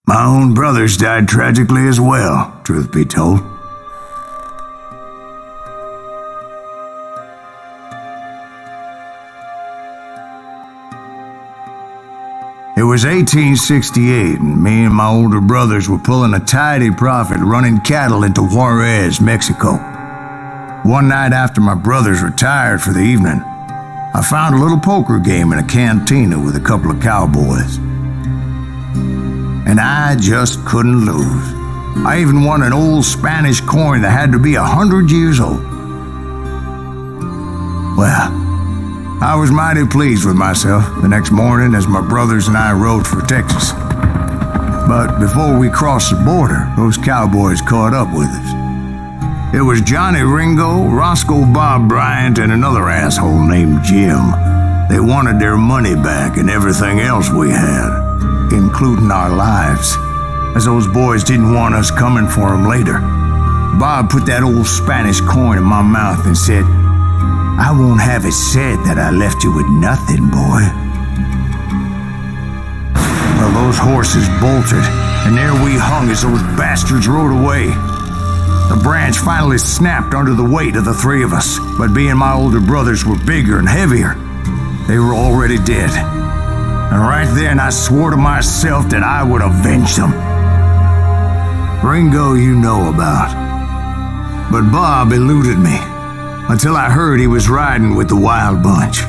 My own brothers died tragically as well, truth be told. It was 1868, and me and my older brothers were pulling a tidy profit running cattle into Juarez, Mexico. One night after my brothers retired for the evening, I found a little poker game in a cantina with a couple of cowboys. And I just couldn't lose. I even won an old Spanish coin that had to be 100 years old. Well, I was mighty pleased with myself the next morning as my brothers and I rode for Texas. But before we crossed the border, those cowboys caught up with us. It was Johnny Ringo, Roscoe Bob Bryant, and another asshole named Jim. They wanted their money back and everything else we had, including our lives, as those boys didn't want us coming for them later. Bob put that old Spanish coin in my mouth and said, "I won't have it said that I left you with nothing, boy." Well, those horses bolted, and there we hung as those bastards rode away. The branch finally snapped under the weight of the three of us, but being my older brothers were bigger and heavier, they were already dead. And right then I swore to myself that I would avenge them. Ringo you know about, but Bob eluded me until I heard he was riding with the Wild Bunch.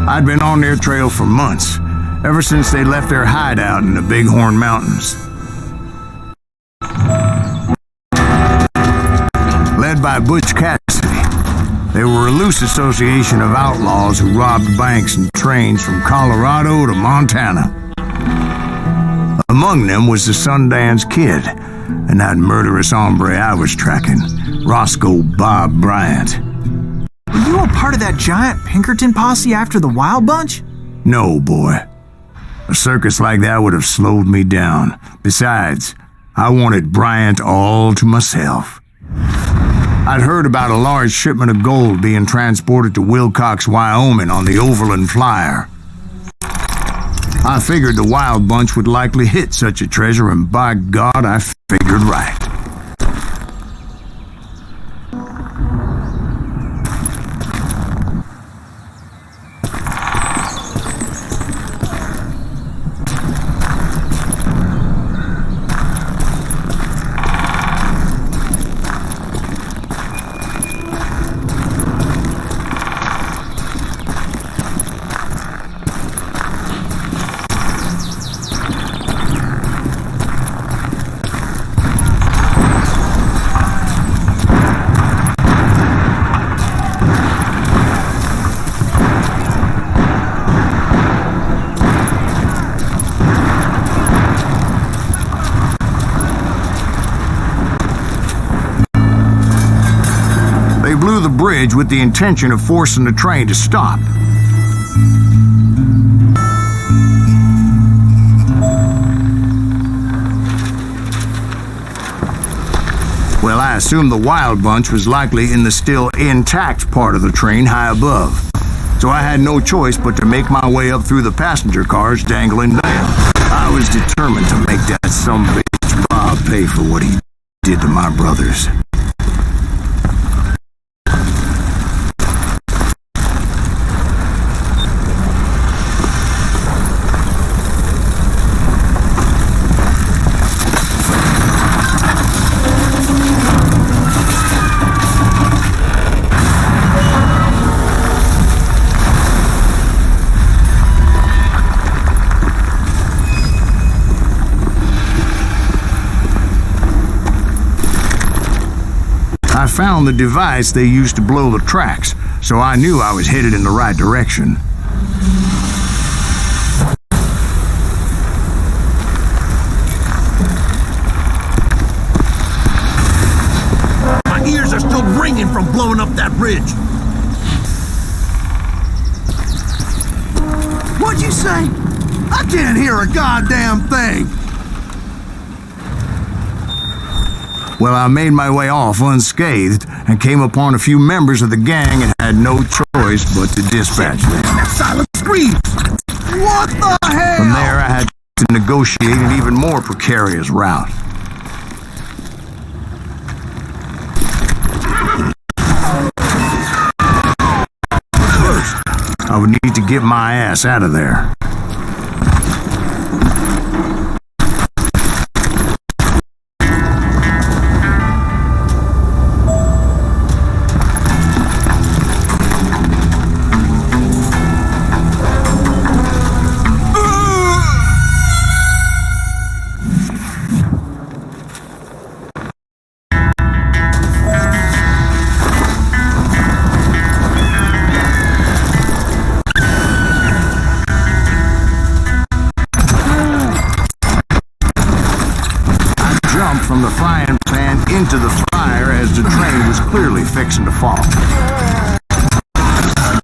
I'd been on their trail for months, ever since they left their hideout in the Bighorn Mountains. Led by Butch Cassidy, they were a loose association of outlaws who robbed banks and trains from Colorado to Montana. Among them was the Sundance Kid, and that murderous hombre I was tracking, Roscoe Bob Bryant. Were you a part of that giant Pinkerton posse after the Wild Bunch? No, boy. A circus like that would have slowed me down. Besides, I wanted Bryant all to myself. I'd heard about a large shipment of gold being transported to Wilcox, Wyoming on the Overland Flyer. I figured the Wild Bunch would likely hit such a treasure, and by God, I figured right. bridge with the intention of forcing the train to stop. Well, I assumed the Wild Bunch was likely in the still intact part of the train high above. So I had no choice but to make my way up through the passenger cars dangling down. I was determined to make that sumbitch Bob pay for what he did to my brothers. I found the device they used to blow the tracks, so I knew I was headed in the right direction. My ears are still ringing from blowing up that ridge. What'd you say? I can't hear a goddamn thing. Well, I made my way off unscathed and came upon a few members of the gang and had no choice but to dispatch them. That silent scream! What the hell? From there, I had to negotiate an even more precarious route. First, I would need to get my ass out of there. From the frying pan into the fire as the train was clearly fixing to fall. I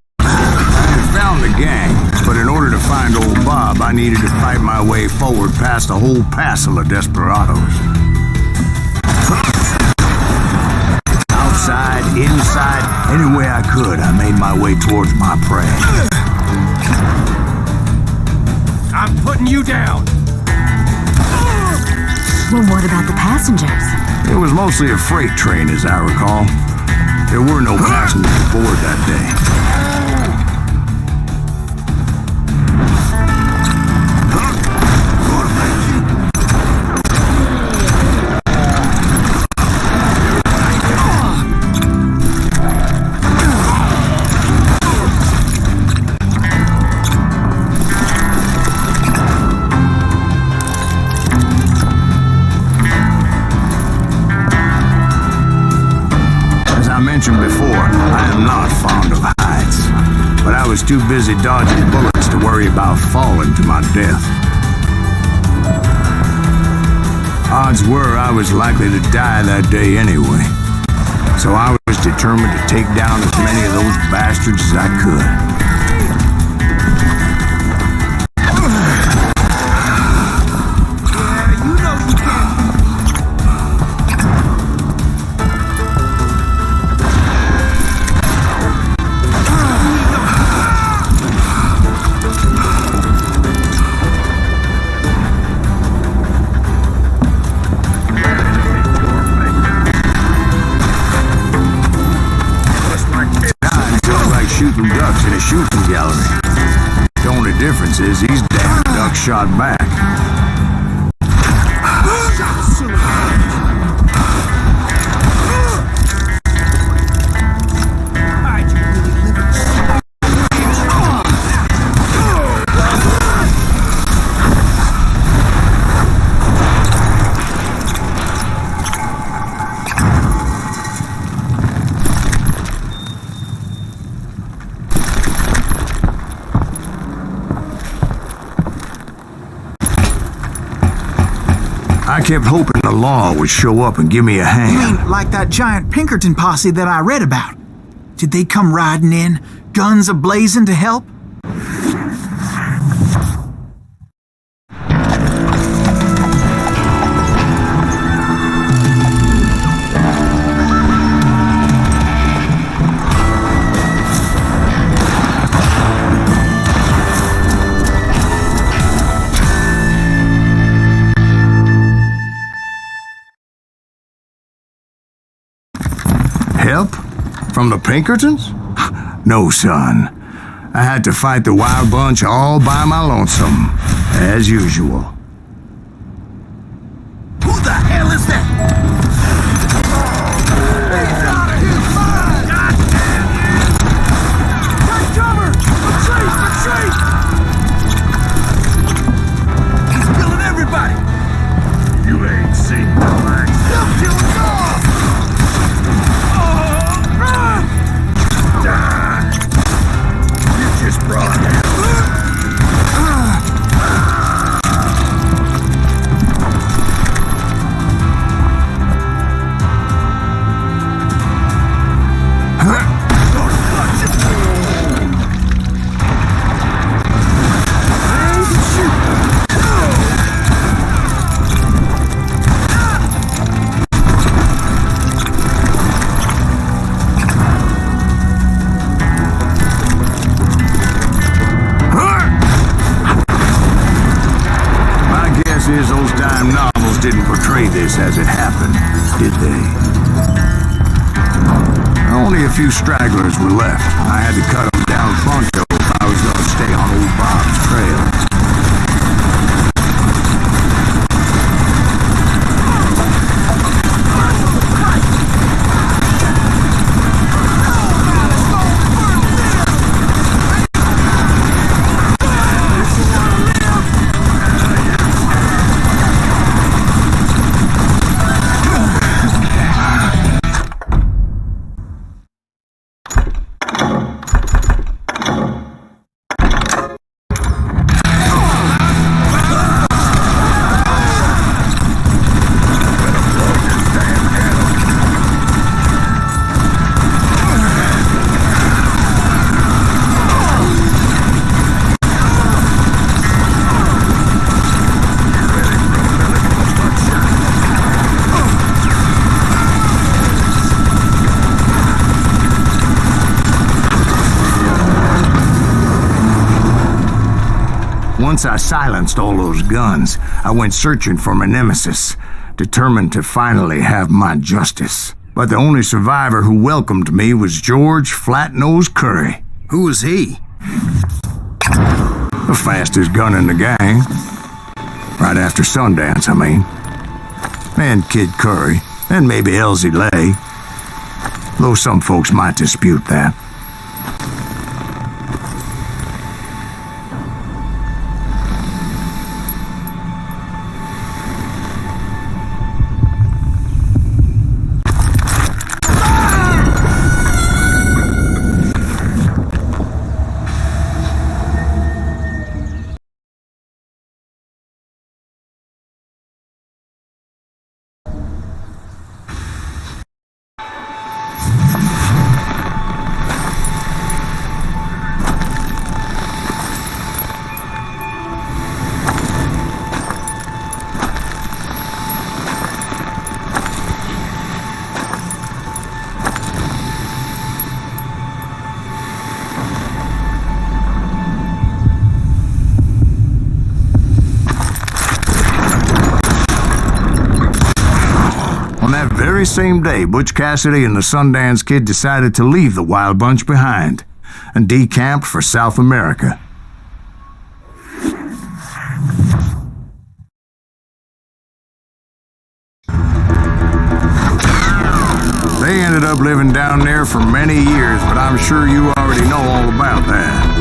had found the gang, but in order to find old Bob, I needed to fight my way forward past a whole passel of desperados. Outside, inside, any way I could, I made my way towards my prey. I'm putting you down. Well, what about the passengers? It was mostly a freight train, as I recall. There were no passengers aboard that day. Before, I am not fond of heights, but I was too busy dodging bullets to worry about falling to my death. Odds were I was likely to die that day anyway, so I was determined to take down as many of those bastards as I could. Shooting ducks in a shooting gallery. The only difference is these damn ducks shot back. I kept hoping the law would show up and give me a hand. You mean like that giant Pinkerton posse that I read about? Did they come riding in, guns a-blazing to help? Help? From the Pinkertons? No, son. I had to fight the wild bunch all by my lonesome, as usual. Who the hell is that? He's out of here! God damn you! Take cover! Retreat! Retreat! He's killing everybody! You ain't seen the like. Still killing all! You just brought him. Those dime novels didn't portray this as it happened, did they? Only a few stragglers were left. I had to cut them down pronto if I was going to stay on old Bob's trail. Once I silenced all those guns, I went searching for my nemesis, determined to finally have my justice. But the only survivor who welcomed me was George Flat-Nose Curry. Who was he? The fastest gun in the gang. Right after Sundance, I mean. And Kid Curry, and maybe Elsie Lay. Though some folks might dispute that. Very same day, Butch Cassidy and the Sundance Kid decided to leave the Wild Bunch behind and decamped for South America. They ended up living down there for many years, but I'm sure you already know all about that.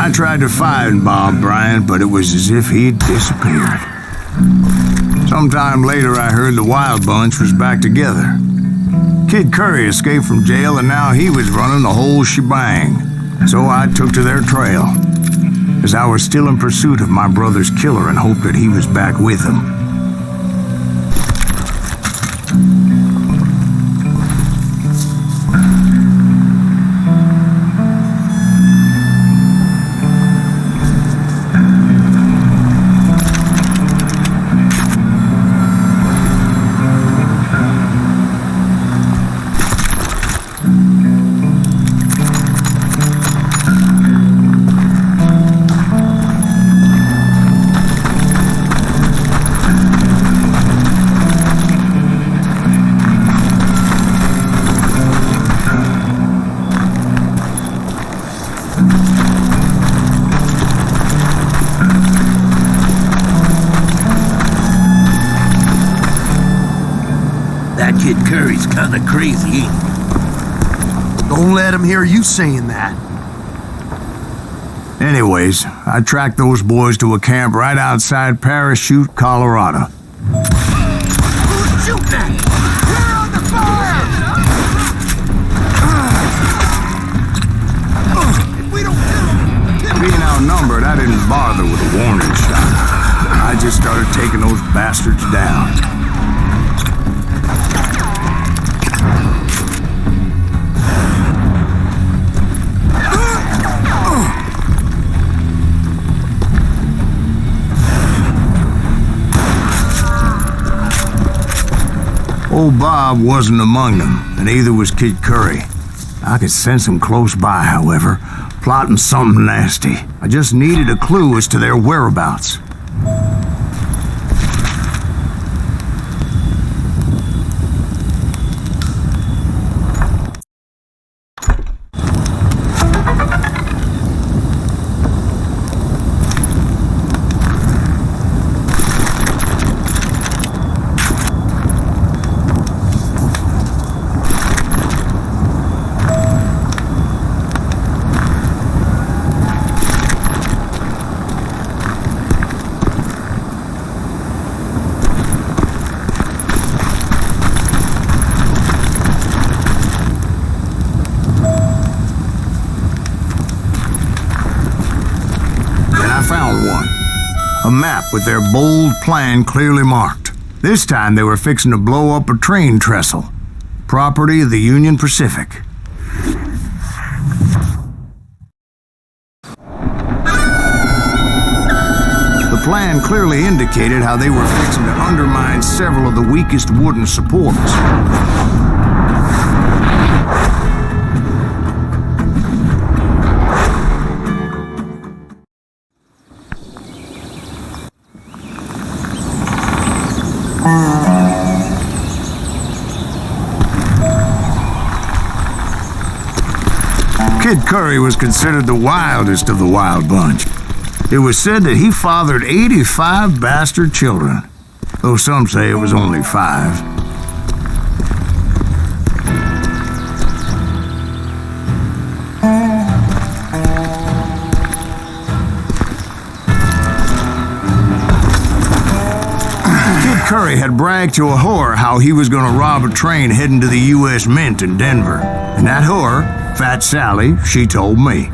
I tried to find Bob Bryant, but it was as if he'd disappeared. Sometime later, I heard the Wild Bunch was back together. Kid Curry escaped from jail, and now he was running the whole shebang. So I took to their trail, as I was still in pursuit of my brother's killer and hoped that he was back with him. That kid Curry's kinda crazy, ain't he? Don't let him hear you saying that. Anyways, I tracked those boys to a camp right outside Parachute, Colorado. Who's shooting at? We're on the fire! If we don't kill him, Being outnumbered, I didn't bother with a warning shot. I just started taking those bastards down. Old Bob wasn't among them, and neither was Kid Curry. I could sense him close by, however, plotting something nasty. I just needed a clue as to their whereabouts. A map with their bold plan clearly marked. This time they were fixing to blow up a train trestle, property of the Union Pacific. The plan clearly indicated how they were fixing to undermine several of the weakest wooden supports. Kid Curry was considered the wildest of the Wild Bunch. It was said that he fathered 85 bastard children, though some say it was only 5. Curry had bragged to a whore how he was going to rob a train heading to the U.S. Mint in Denver. And that whore, Fat Sally, she told me.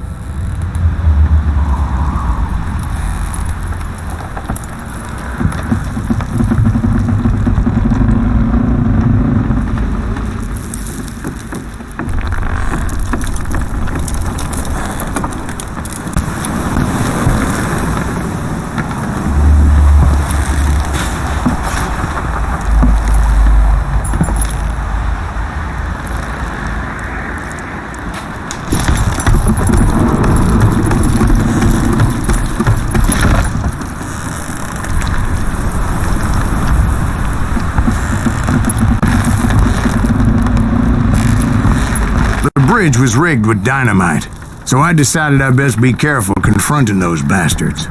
The bridge was rigged with dynamite, so I decided I'd best be careful confronting those bastards.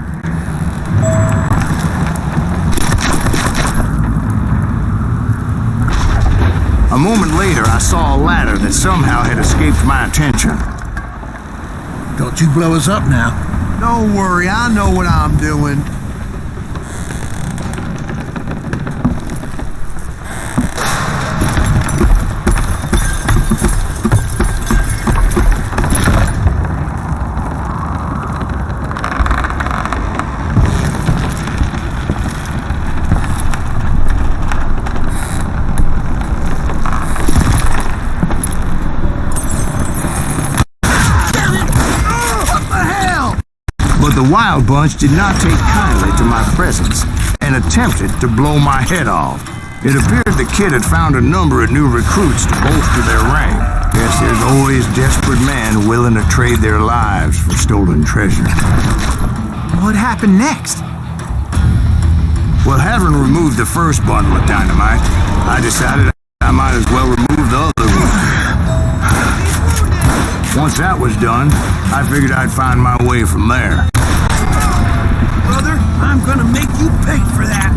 A moment later, I saw a ladder that somehow had escaped my attention. Don't you blow us up now. Don't worry, I know what I'm doing. But the Wild Bunch did not take kindly to my presence and attempted to blow my head off. It appeared the kid had found a number of new recruits to bolster their rank. Guess there's always desperate men willing to trade their lives for stolen treasure. What happened next? Well, having removed the first bundle of dynamite, I decided I might as well remove the other one. Once that was done, I figured I'd find my way from there. Brother, I'm gonna make you pay for that.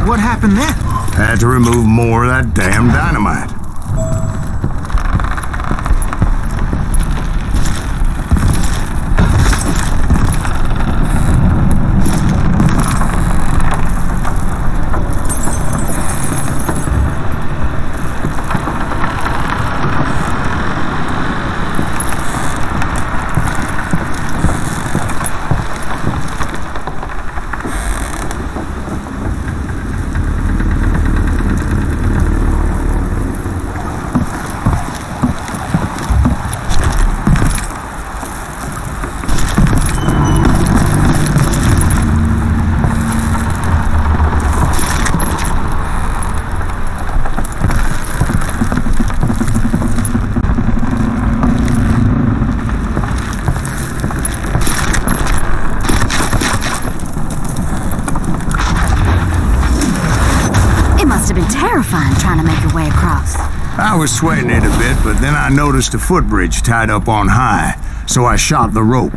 What happened then? Had to remove more of that damn dynamite. Terrifying trying to make your way across. I was sweating it a bit, but then I noticed a footbridge tied up on high, so I shot the rope.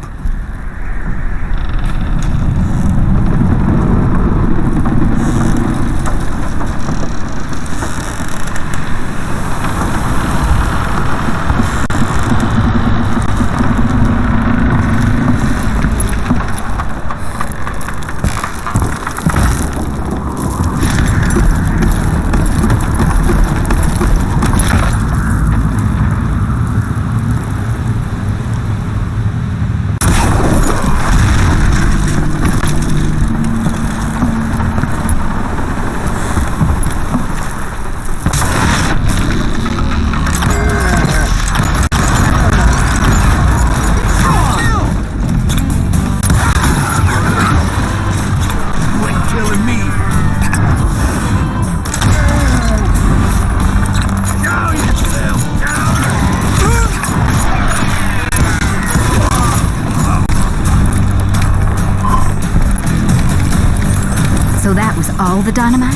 All the dynamite?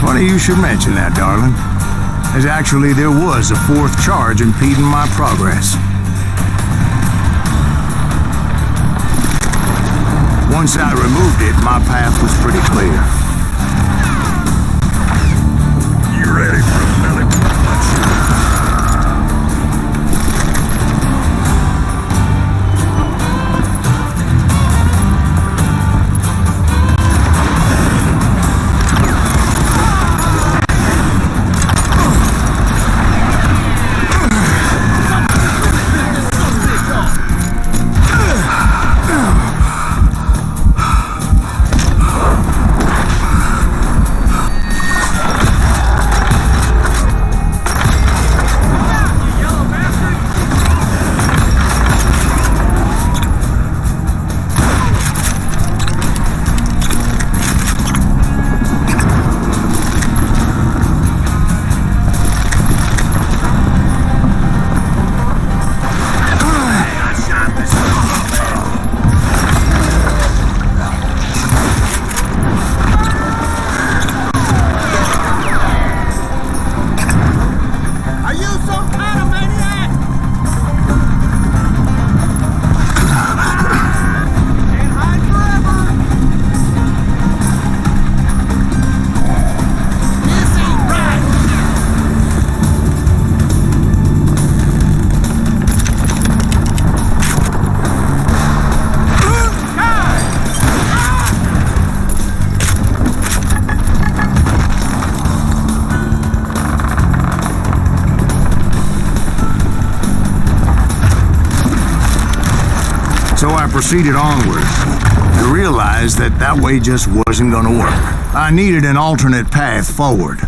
Funny you should mention that, darling. As actually there was a fourth charge impeding my progress. Once I removed it, my path was pretty clear. You ready for a belly punch? So I proceeded onward. I realized that that way just wasn't gonna work. I needed an alternate path forward.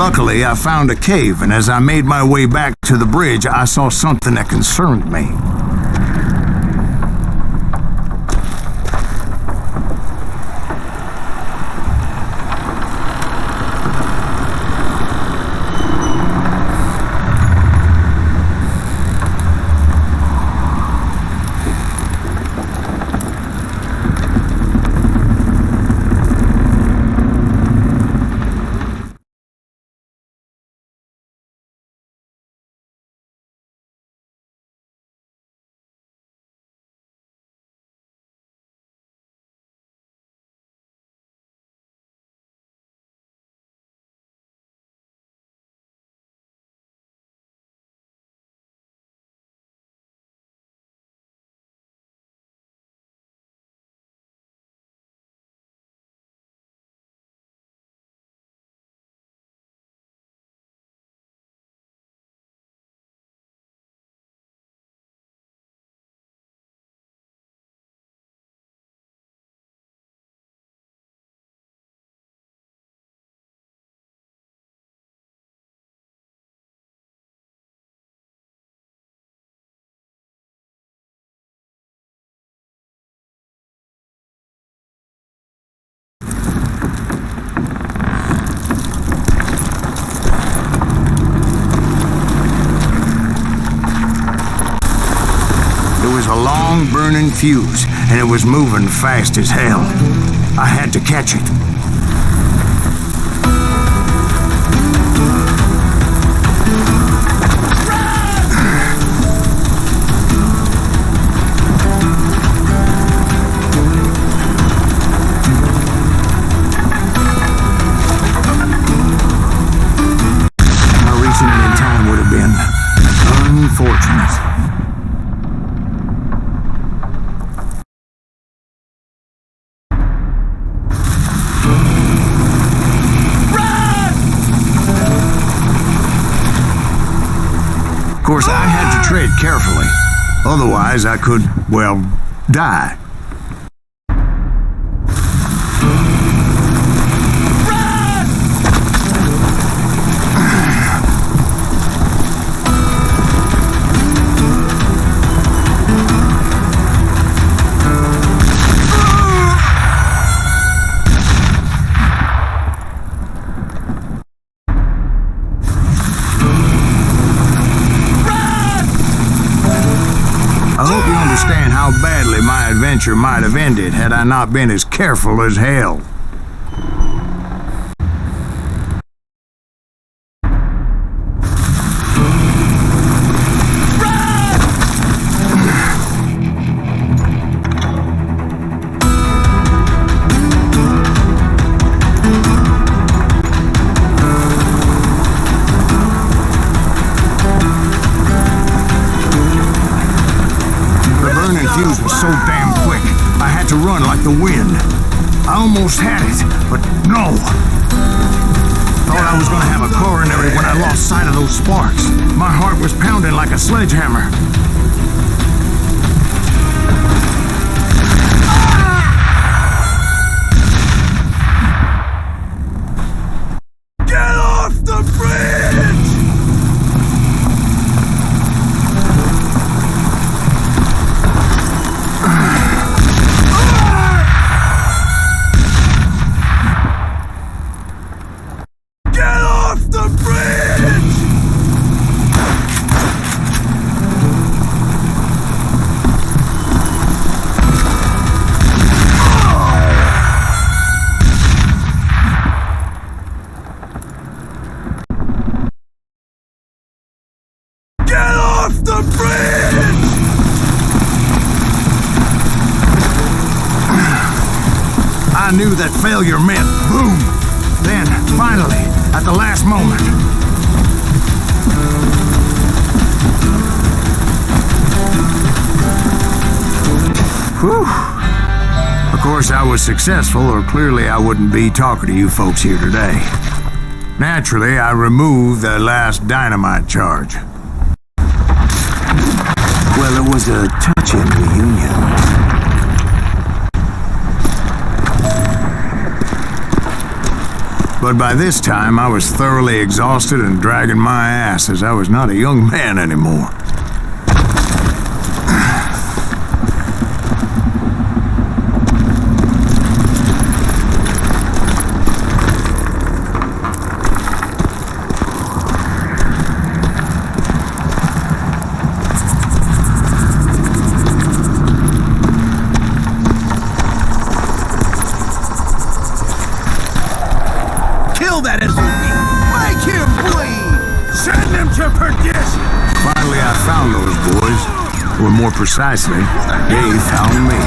Luckily, I found a cave, and as I made my way back to the bridge, I saw something that concerned me. A long burning fuse, and it was moving fast as hell. I had to catch it. Not reaching it in time would have been unfortunate. Of course, I had to tread carefully. Otherwise, I could, well, die. I hope you understand how badly my adventure might have ended had I not been as careful as hell. Was so damn quick, I had to run like the wind. I almost had it, but no. Thought I was gonna have a coronary when I lost sight of those sparks. My heart was pounding like a sledgehammer. Get off the bridge! I knew that failure meant boom. Then, finally, at the last moment. Whew. Of course, I was successful, or clearly I wouldn't be talking to you folks here today. Naturally, I removed the last dynamite charge. Well, it was a touching reunion. But by this time, I was thoroughly exhausted and dragging my ass as I was not a young man anymore. That SOB! Make him bleed! Send him to perdition! Finally, I found those boys. Or more precisely, they found me.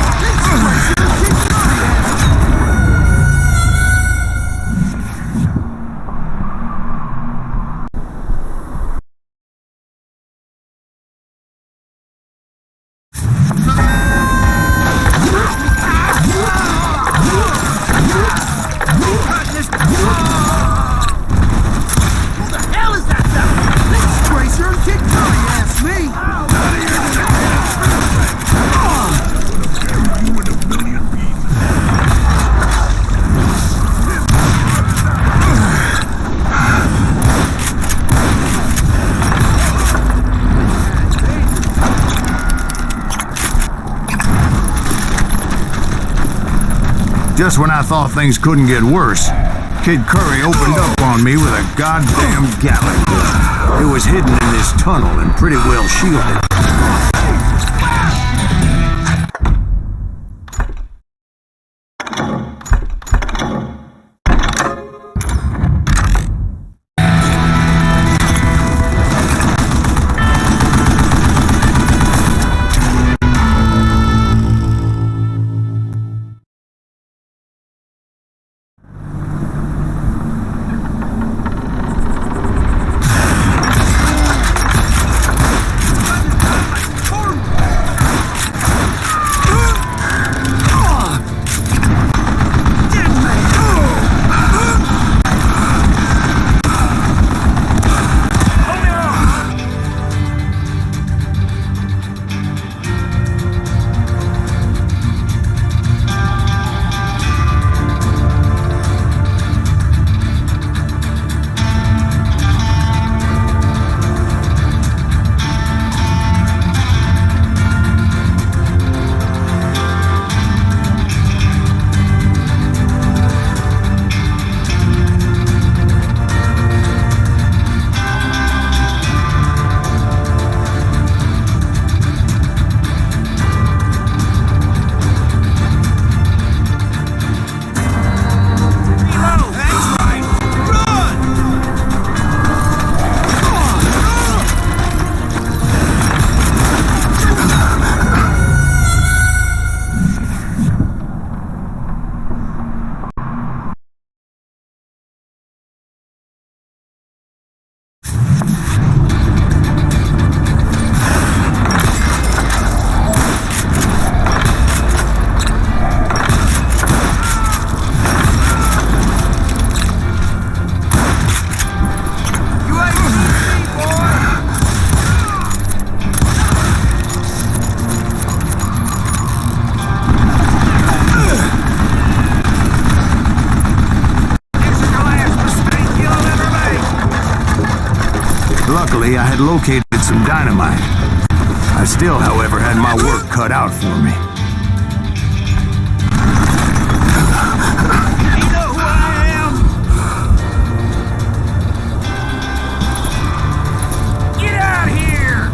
Just when I thought things couldn't get worse, Kid Curry opened up on me with a goddamn Gatling gun. It was hidden in this tunnel and pretty well shielded. Luckily, I had located some dynamite. I still, however, had my work cut out for me. You know who I am? Get out here!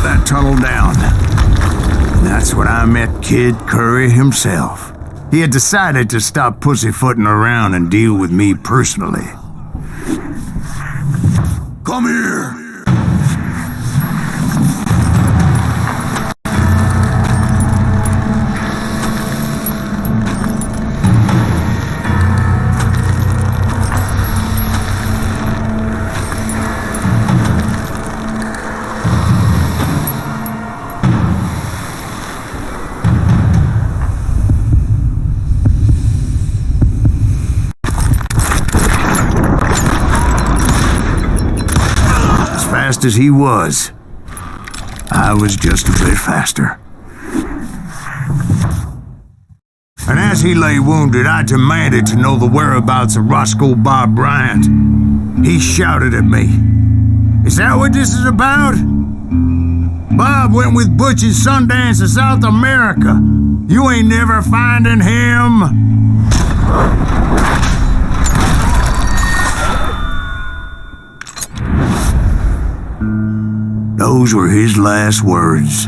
that tunnel down. And that's when I met Kid Curry himself. He had decided to stop pussyfooting around and deal with me personally. Come here! Fast as he was, I was just a bit faster. And as he lay wounded, I demanded to know the whereabouts of Roscoe Bob Bryant. He shouted at me, "Is that what this is about? Bob went with Butch and Sundance to South America. You ain't never finding him." Those were his last words.